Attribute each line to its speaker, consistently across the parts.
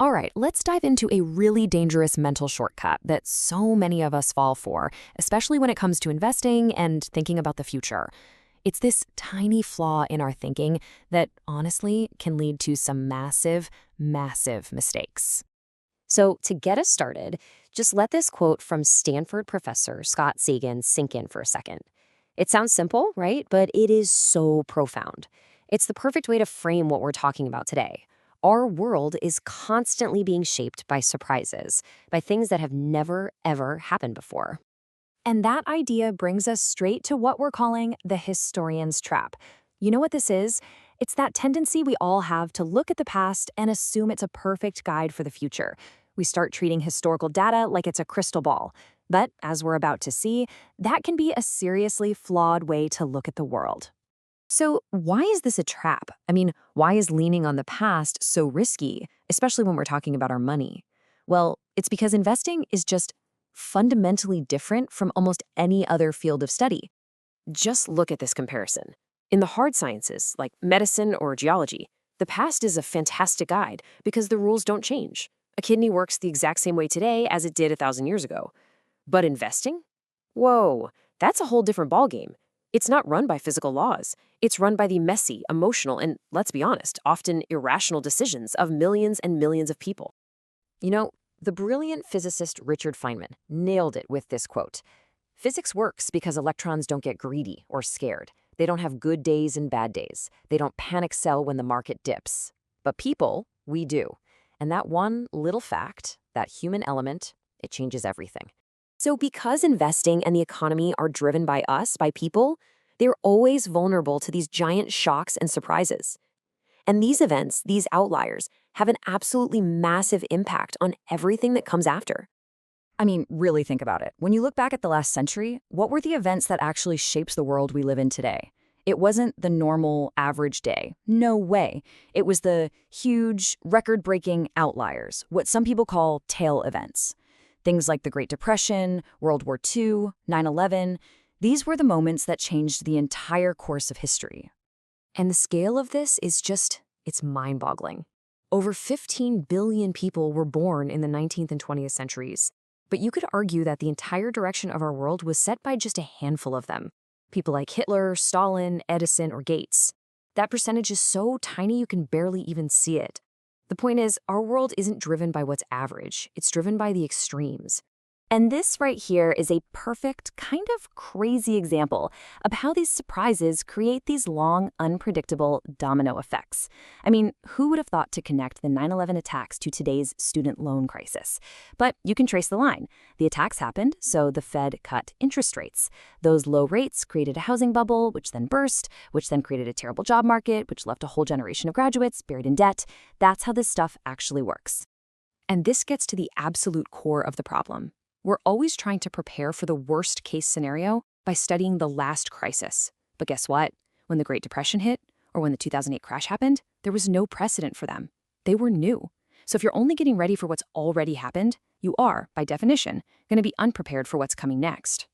Speaker 1: All right, let's dive into a really dangerous mental shortcut that so many of us fall for, especially when it comes to investing and thinking about the future. It's this tiny flaw in our thinking that honestly can lead to some massive, massive mistakes.
Speaker 2: So, to get us started, just let this quote from Stanford professor Scott Sagan sink in for a second. It sounds simple, right? But it is so profound. It's the perfect way to frame what we're talking about today. Our world is constantly being shaped by surprises, by things that have never, ever happened before.
Speaker 1: And that idea brings us straight to what we're calling the historian's trap. You know what this is? It's that tendency we all have to look at the past and assume it's a perfect guide for the future. We start treating historical data like it's a crystal ball. But as we're about to see, that can be a seriously flawed way to look at the world. So, why is this a trap? I mean, why is leaning on the past so risky, especially when we're talking about our money? Well, it's because investing is just fundamentally different from almost any other field of study.
Speaker 2: Just look at this comparison. In the hard sciences, like medicine or geology, the past is a fantastic guide because the rules don't change. A kidney works the exact same way today as it did 1,000 years ago. But investing? Whoa, that's a whole different ballgame. It's not run by physical laws. It's run by the messy, emotional, and, let's be honest, often irrational decisions of millions and millions of people. You know, the brilliant physicist Richard Feynman nailed it with this quote. Physics works because electrons don't get greedy or scared. They don't have good days and bad days. They don't panic sell when the market dips. But people, we do. And that one little fact, that human element, it changes everything. So because investing and the economy are driven by us, by people, they're always vulnerable to these giant shocks and surprises. And these events, these outliers, have an absolutely massive impact on everything that comes after.
Speaker 1: I mean, really think about it. When you look back at the last century, what were the events that actually shapes the world we live in today? It wasn't the normal average day. No way. It was the huge, record-breaking outliers, what some people call tail events. Things like the Great Depression, World War II, 9/11, these were the moments that changed the entire course of history. And the scale of this is just, it's mind-boggling. Over 15 billion people were born in the 19th and 20th centuries. But you could argue that the entire direction of our world was set by just a handful of them. People like Hitler, Stalin, Edison, or Gates. That percentage is so tiny you can barely even see it. The point is, our world isn't driven by what's average. It's driven by the extremes. And this right here is a perfect, kind of crazy example of how these surprises create these long, unpredictable domino effects. I mean, who would have thought to connect the 9/11 attacks to today's student loan crisis? But you can trace the line. The attacks happened, so the Fed cut interest rates. Those low rates created a housing bubble, which then burst, which then created a terrible job market, which left a whole generation of graduates buried in debt. That's how this stuff actually works. And this gets to the absolute core of the problem. We're always trying to prepare for the worst case scenario by studying the last crisis. But guess what? When the Great Depression hit, or when the 2008 crash happened, there was no precedent for them. They were new. So if you're only getting ready for what's already happened, you are, by definition, going to be unprepared for what's coming next.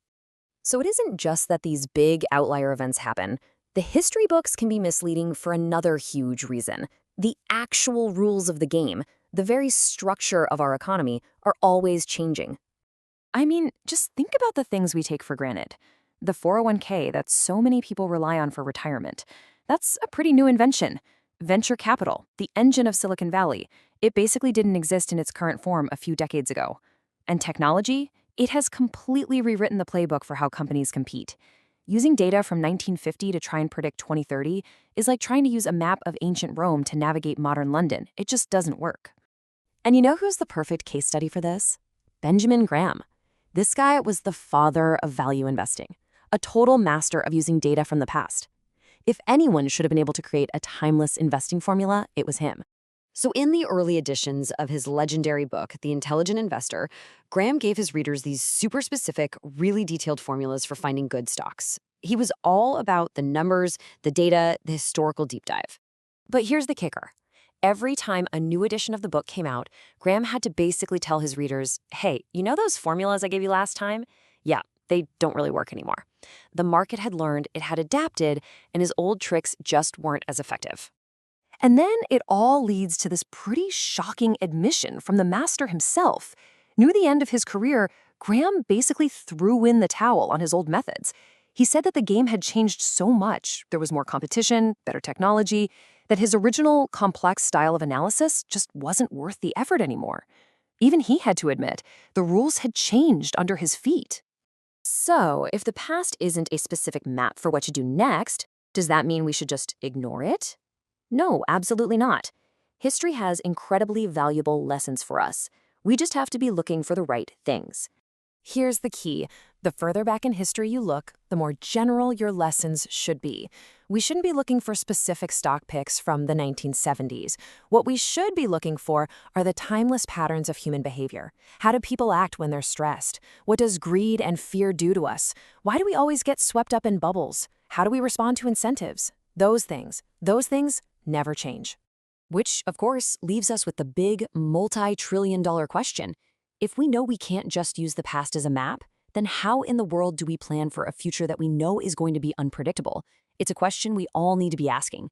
Speaker 1: So it isn't just that these big outlier events happen. The history books can be misleading for another huge reason. The actual rules of the game, the very structure of our economy, are always changing. I mean, just think about the things we take for granted. The 401k that so many people rely on for retirement. That's a pretty new invention. Venture capital, the engine of Silicon Valley, it basically didn't exist in its current form a few decades ago. And technology, it has completely rewritten the playbook for how companies compete. Using data from 1950 to try and predict 2030 is like trying to use a map of ancient Rome to navigate modern London. It just doesn't work. And you know who's the perfect case study for this? Benjamin Graham. This guy was the father of value investing, a total master of using data from the past. If anyone should have been able to create a timeless investing formula, it was him. So in the early editions of his legendary book, The Intelligent Investor, Graham gave his readers these super specific, really detailed formulas for finding good stocks. He was all about the numbers, the data, the historical deep dive. But here's the kicker. Every time a new edition of the book came out, Graham had to basically tell his readers, hey, you know those formulas I gave you last time? Yeah, they don't really work anymore. The market had learned, it had adapted, and his old tricks just weren't as effective.
Speaker 2: And then it all leads to this pretty shocking admission from the master himself. Near the end of his career, Graham basically threw in the towel on his old methods. He said that the game had changed so much, there was more competition, better technology, that his original complex style of analysis just wasn't worth the effort anymore. Even he had to admit, the rules had changed under his feet. So, if the past isn't a specific map for what to do next, does that mean we should just ignore it? No, absolutely not. History has incredibly valuable lessons for us. We just have to be looking for the right things. Here's the key. The further back in history you look, the more general your lessons should be. We shouldn't be looking for specific stock picks from the 1970s. What we should be looking for are the timeless patterns of human behavior. How do people act when they're stressed? What does greed and fear do to us? Why do we always get swept up in bubbles? How do we respond to incentives? Those things never change. Which, of course, leaves us with the big, multi-trillion-dollar question. If we know we can't just use the past as a map, then how in the world do we plan for a future that we know is going to be unpredictable? It's a question we all need to be asking.